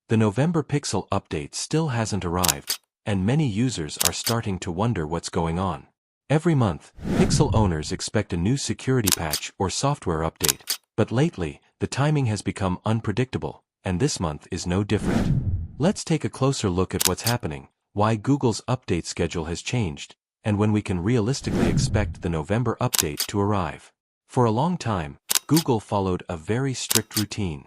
The November Pixel update still hasn't arrived, and many users are starting to wonder what's going on. Every month, Pixel owners expect a new security patch or software update, but lately, the timing has become unpredictable, and this month is no different. Let's take a closer look at what's happening, why Google's update schedule has changed, and when we can realistically expect the November update to arrive. For a long time, Google followed a very strict routine.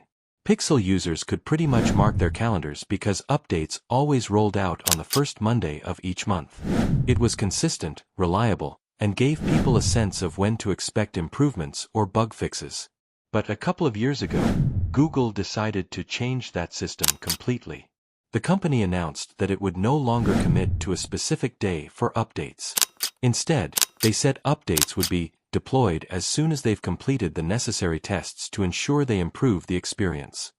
Pixel users could pretty much mark their calendars because updates always rolled out on the first Monday of each month. It was consistent, reliable, and gave people a sense of when to expect improvements or bug fixes. But a couple of years ago, Google decided to change that system completely. The company announced that it would no longer commit to a specific day for updates. Instead, they said updates would be deployed as soon as they've completed the necessary tests to ensure they improve the experience.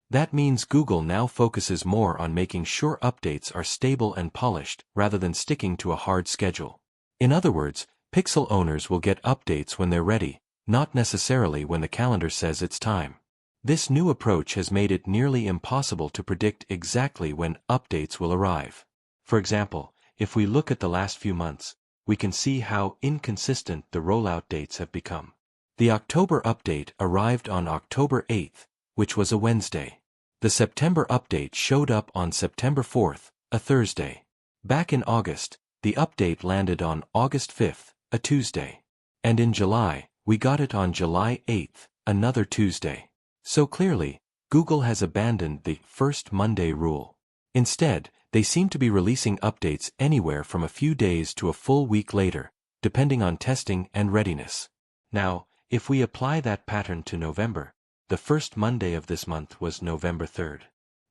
That means Google now focuses more on making sure updates are stable and polished rather than sticking to a hard schedule. In other words, Pixel owners will get updates when they're ready, not necessarily when the calendar says it's time. This new approach has made it nearly impossible to predict exactly when updates will arrive. For example, if we look at the last few months, we can see how inconsistent the rollout dates have become. The October update arrived on October 8th, which was a Wednesday. The September update showed up on September 4th, a Thursday. Back in August, the update landed on August 5th, a Tuesday. And in July, we got it on July 8th, another Tuesday. So clearly, Google has abandoned the first Monday rule. Instead, they seem to be releasing updates anywhere from a few days to a full week later, depending on testing and readiness. Now, if we apply that pattern to November, the first Monday of this month was November 3rd.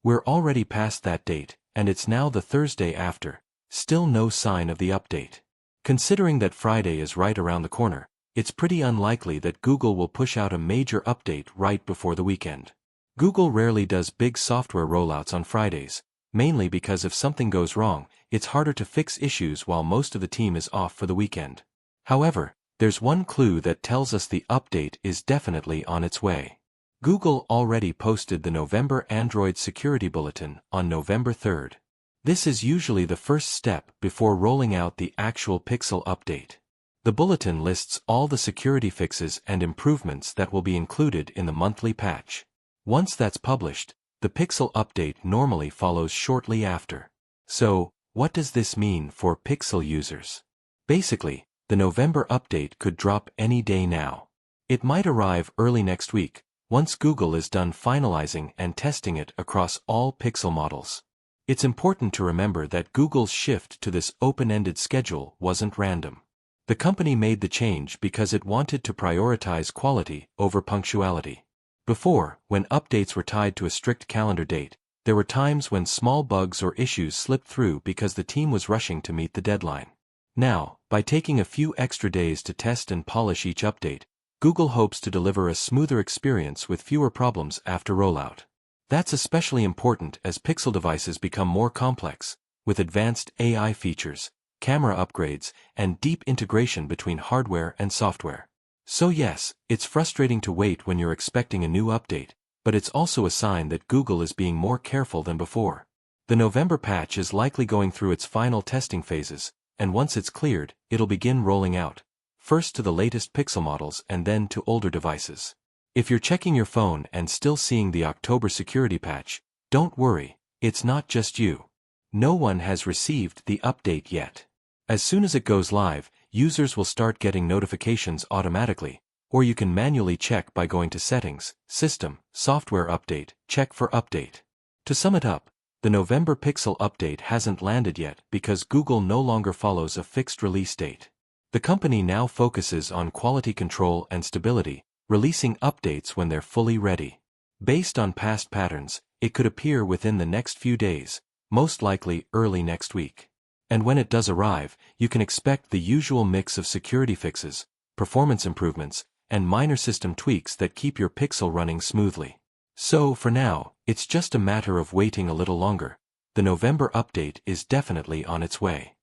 We're already past that date, and it's now the Thursday after, still no sign of the update. Considering that Friday is right around the corner, it's pretty unlikely that Google will push out a major update right before the weekend. Google rarely does big software rollouts on Fridays, mainly because if something goes wrong, it's harder to fix issues while most of the team is off for the weekend. However, there's one clue that tells us the update is definitely on its way. Google already posted the November Android Security Bulletin on November 3rd. This is usually the first step before rolling out the actual Pixel update. The bulletin lists all the security fixes and improvements that will be included in the monthly patch. Once that's published, the Pixel update normally follows shortly after. So, what does this mean for Pixel users? Basically, the November update could drop any day now. It might arrive early next week, once Google is done finalizing and testing it across all Pixel models. It's important to remember that Google's shift to this open-ended schedule wasn't random. The company made the change because it wanted to prioritize quality over punctuality. Before, when updates were tied to a strict calendar date, there were times when small bugs or issues slipped through because the team was rushing to meet the deadline. Now, by taking a few extra days to test and polish each update, Google hopes to deliver a smoother experience with fewer problems after rollout. That's especially important as Pixel devices become more complex, with advanced AI features, camera upgrades, and deep integration between hardware and software. So yes, it's frustrating to wait when you're expecting a new update, but it's also a sign that Google is being more careful than before. The November patch is likely going through its final testing phases, and once it's cleared, it'll begin rolling out, first to the latest Pixel models and then to older devices. If you're checking your phone and still seeing the October security patch, don't worry, it's not just you. No one has received the update yet. As soon as it goes live, users will start getting notifications automatically, or you can manually check by going to Settings, System, Software Update, Check for Update. To sum it up, the November Pixel update hasn't landed yet because Google no longer follows a fixed release date. The company now focuses on quality control and stability, releasing updates when they're fully ready. Based on past patterns, it could appear within the next few days, most likely early next week. And when it does arrive, you can expect the usual mix of security fixes, performance improvements, and minor system tweaks that keep your Pixel running smoothly. So, for now, it's just a matter of waiting a little longer. The November update is definitely on its way.